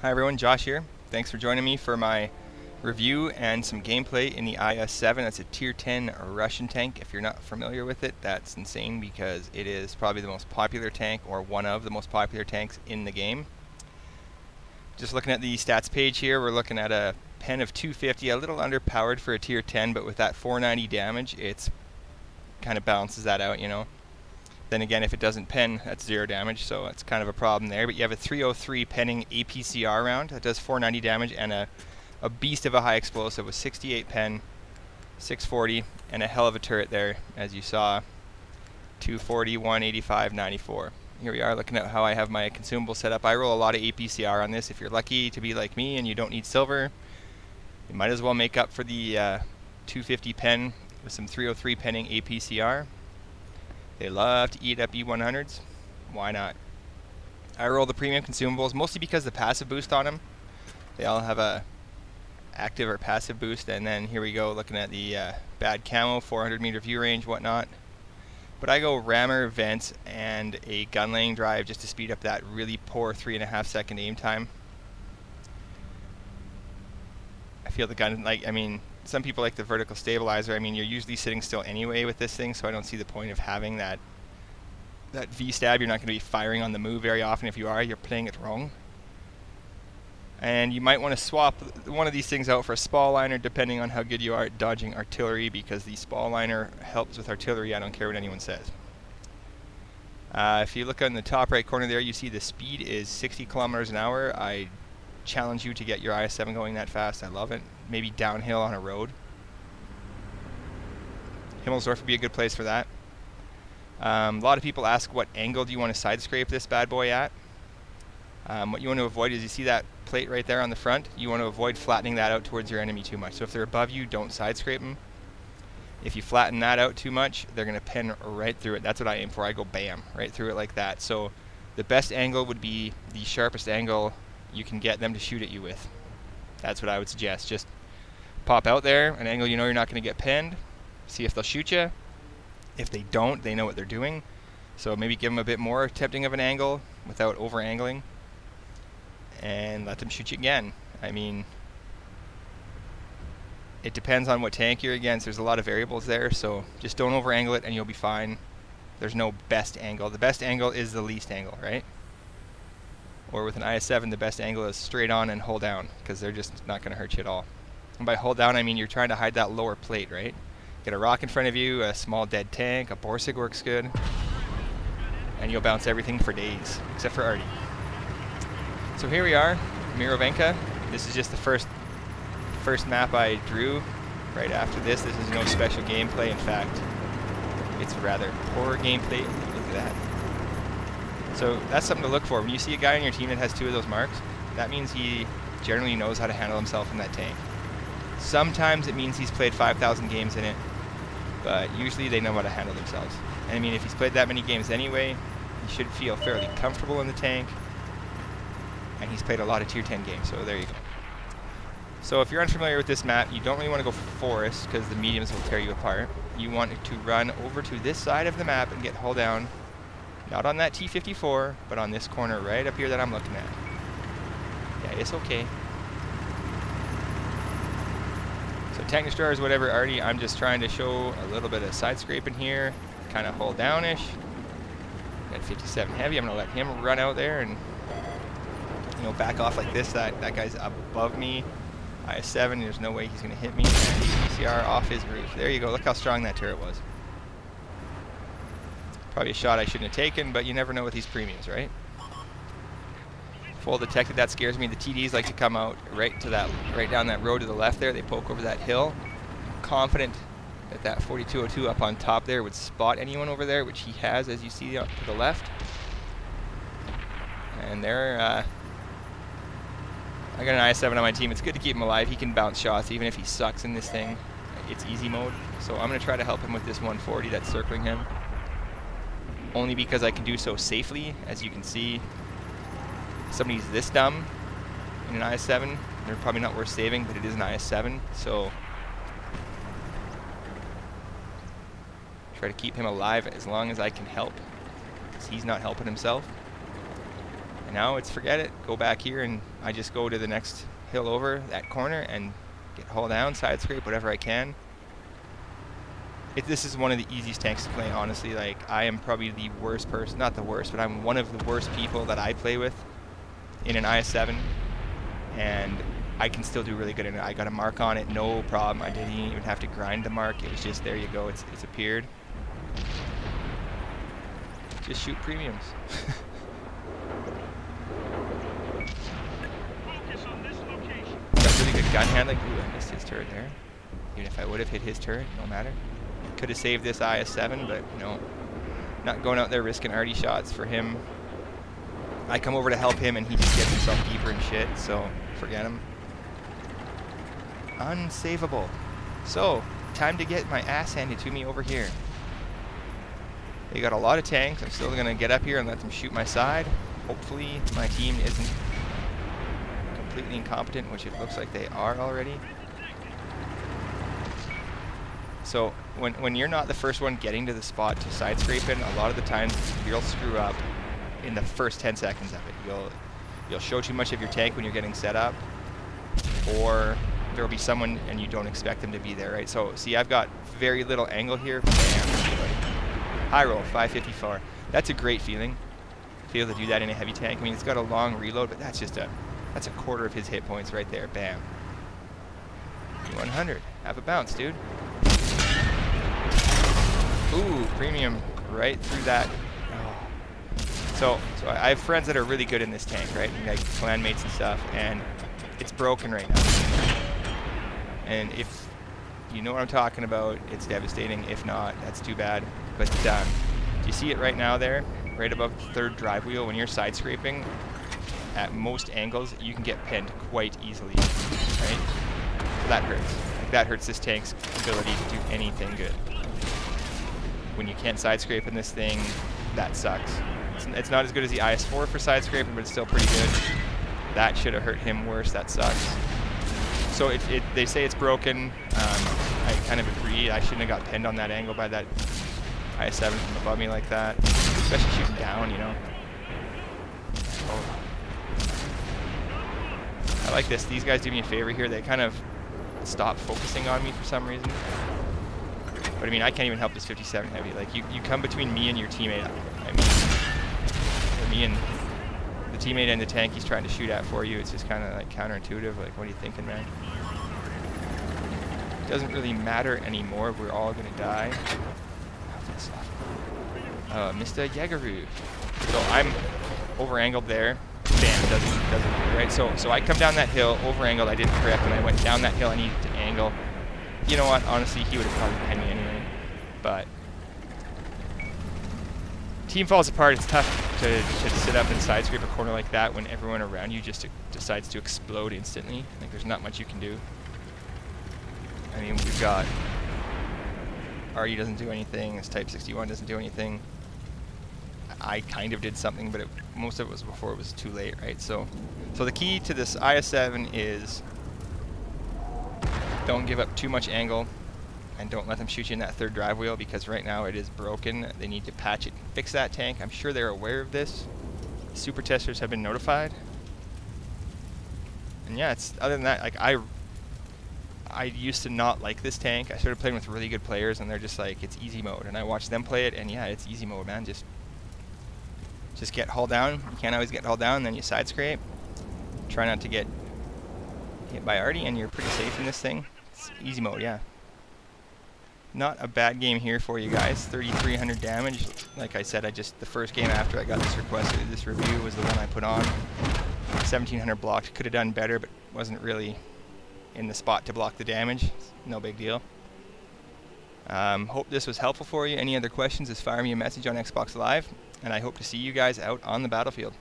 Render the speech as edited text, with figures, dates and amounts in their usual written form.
Hi everyone, Josh here. Thanks for joining me for my review and some gameplay in the Is-7. That's a tier 10 Russian tank. If you're not familiar with it, that's insane because it is probably the most popular tank, or one of the most popular tanks in the game. Just looking at the stats page here, we're looking at a pen of 250, a little underpowered for a tier 10, but with that 490 damage, it's kind of balances that out, you know. Then again, if it doesn't pen, that's 0 damage, so it's kind of a problem there. But you have a 303 penning APCR round that does 490 damage, and a beast of a high explosive with 68 pen, 640, and a hell of a turret there, as you saw. 240, 185, 94. Here we are looking at how I have my consumable set up. I roll a lot of APCR on this. If you're lucky to be like me and you don't need silver, you might as well make up for the 250 pen with some 303 penning APCR. They love to eat up E100s. Why not? I roll the premium consumables mostly because the passive boost on them. They all have a active or passive boost. And then here we go looking at the bad camo, 400 meter view range, whatnot. But I go rammer, vent, and a gun laying drive just to speed up that really poor 3.5 second aim time. I feel the gun, some people like the vertical stabilizer. I mean, you're usually sitting still anyway with this thing, so I don't see the point of having that V-stab. You're not going to be firing on the move very often. If you are, you're playing it wrong. And you might want to swap one of these things out for a spall liner, depending on how good you are at dodging artillery, because the spall liner helps with artillery. I don't care what anyone says. If you look on the top right corner there, you see the speed is 60 kilometers an hour. I challenge you to get your Is-7 going that fast. I love it. Maybe downhill on a road. Himmelsdorf would be a good place for that. A lot of people ask, what angle do you want to side scrape this bad boy at? What you want to avoid is, you see that plate right there on the front? You want to avoid flattening that out towards your enemy too much. So if they're above you, don't side scrape them. If you flatten that out too much, they're going to pen right through it. That's what I aim for. I go bam, right through it like that. So the best angle would be the sharpest angle you can get them to shoot at you with. That's what I would suggest. Just pop out there, an angle you know you're not going to get pinned. See if they'll shoot you. If they don't, they know what they're doing. So maybe give them a bit more tempting of an angle without over-angling. And let them shoot you again. I mean, it depends on what tank you're against. There's a lot of variables there, so just don't over-angle it and you'll be fine. There's no best angle. The best angle is the least angle, right? Or with an Is-7, the best angle is straight on and hold down, because they're just not going to hurt you at all. And by hold down, I mean you're trying to hide that lower plate, right? Get a rock in front of you, a small dead tank, a Borsig works good, and you'll bounce everything for days, except for Artie. So here we are, Mirovenka. This is just the first map I drew. Right after this is no special gameplay. In fact, it's rather poor gameplay. Look at that. So that's something to look for. When you see a guy on your team that has 2 of those marks, that means he generally knows how to handle himself in that tank. Sometimes it means he's played 5,000 games in it, but usually they know how to handle themselves. And I mean, if he's played that many games anyway, he should feel fairly comfortable in the tank. And he's played a lot of tier 10 games, so there you go. So if you're unfamiliar with this map, you don't really want to go forest because the mediums will tear you apart. You want to run over to this side of the map and get hull down. Not on that T-54, but on this corner right up here that I'm looking at. Yeah, it's okay. So tank destroyers, whatever, Artie, I'm just trying to show a little bit of side scraping here. Kind of hull downish. Got 57 heavy. I'm going to let him run out there and, you know, back off like this. That guy's above me. Is-7, there's no way he's going to hit me. And PCR off his roof. There you go. Look how strong that turret was. Probably a shot I shouldn't have taken, but you never know with these premiums, right? Full detected, that scares me. The TDs like to come out right down that road to the left there. They poke over that hill. I'm confident that 4202 up on top there would spot anyone over there, which he has, as you see up to the left. And there, I got an Is-7 on my team. It's good to keep him alive. He can bounce shots, even if he sucks in this thing. It's easy mode. So I'm going to try to help him with this 140 that's circling him. Only because I can do so safely. As you can see, somebody's this dumb in an Is-7. They're probably not worth saving, but it is an Is-7. So try to keep him alive as long as I can help, because he's not helping himself. Now it's forget it. Go back here, and I just go to the next hill over that corner and get hull down, side scrape, whatever I can. This is one of the easiest tanks to play, honestly. Like, I am probably the worst person, not the worst, but I'm one of the worst people that I play with in an Is-7, and I can still do really good in it. I got a mark on it, no problem. I didn't even have to grind the mark. It was just, there you go, it's appeared. Just shoot premiums. Got really good gun handling. Ooh, I missed his turret there. Even if I would have hit his turret, no matter. Could have saved this Is-7, but no. Not going out there risking arty shots for him. I come over to help him, and he just gets himself deeper and shit, so forget him. Unsavable. So, time to get my ass handed to me over here. They got a lot of tanks. I'm still going to get up here and let them shoot my side. Hopefully my team isn't completely incompetent, which it looks like they are already. So when you're not the first one getting to the spot to side scraping, a lot of the times you'll screw up in the first 10 seconds of it. You'll show too much of your tank when you're getting set up, or there'll be someone and you don't expect them to be there, right? So see, I've got very little angle here. Bam. High roll, 554. That's a great feeling. To be able to do that in a heavy tank. I mean, it's got a long reload, but that's a quarter of his hit points right there. Bam. 100. Have a bounce, dude. Ooh, premium right through that. Oh. So I have friends that are really good in this tank, right? Like clanmates and stuff, and it's broken right now. And if you know what I'm talking about, it's devastating. If not, that's too bad. But do you see it right now there? Right above the third drive wheel, when you're side scraping, at most angles, you can get pinned quite easily, right? So that hurts. Like, that hurts this tank's ability to do anything good. When you can't side scrape in this thing, that sucks. It's not as good as the Is-4 for side scraping, but it's still pretty good. That should have hurt him worse. That sucks. So they say it's broken. I kind of agree. I shouldn't have got pinned on that angle by that Is-7 from above me like that, especially shooting down, you know. Oh. I like this. These guys do me a favor here. They kind of stop focusing on me for some reason. But I mean, I can't even help this 57 heavy. Like, you come between me and your teammate. I mean, me and the teammate and the tank he's trying to shoot at for you. It's just kind of like counterintuitive. Like, what are you thinking, man? It doesn't really matter anymore. We're all gonna die. Mr. Jägeroo. So I'm over angled there. Bam, doesn't right. So I come down that hill, over angled. I didn't correct when I went down that hill. I needed to angle. You know what? Honestly, he would have probably pinned me anyway. But team falls apart. It's tough to sit up and side scrape a corner like that when everyone around you just decides to explode instantly. Like, there's not much you can do. I mean, we've got Artie doesn't do anything. This Type 61 doesn't do anything. I kind of did something, but most of it was before it was too late, right? So the key to this Is-7 is don't give up too much angle, and don't let them shoot you in that third drive wheel, because right now it is broken. They need to patch it and fix that tank. I'm sure they're aware of this. Super testers have been notified. And yeah, it's other than that, like I used to not like this tank. I started playing with really good players, and they're just like, it's easy mode. And I watched them play it, and yeah, it's easy mode, man. Just get hull down. You can't always get hull down, then you side scrape. Try not to get hit by Artie, and you're pretty safe in this thing. It's easy mode, yeah. Not a bad game here for you guys. 3,300 damage. Like I said, the first game after I got this request, this review was the one I put on. 1,700 blocked. Could have done better, but wasn't really in the spot to block the damage. No big deal. Hope this was helpful for you. Any other questions, just fire me a message on Xbox Live, and I hope to see you guys out on the battlefield.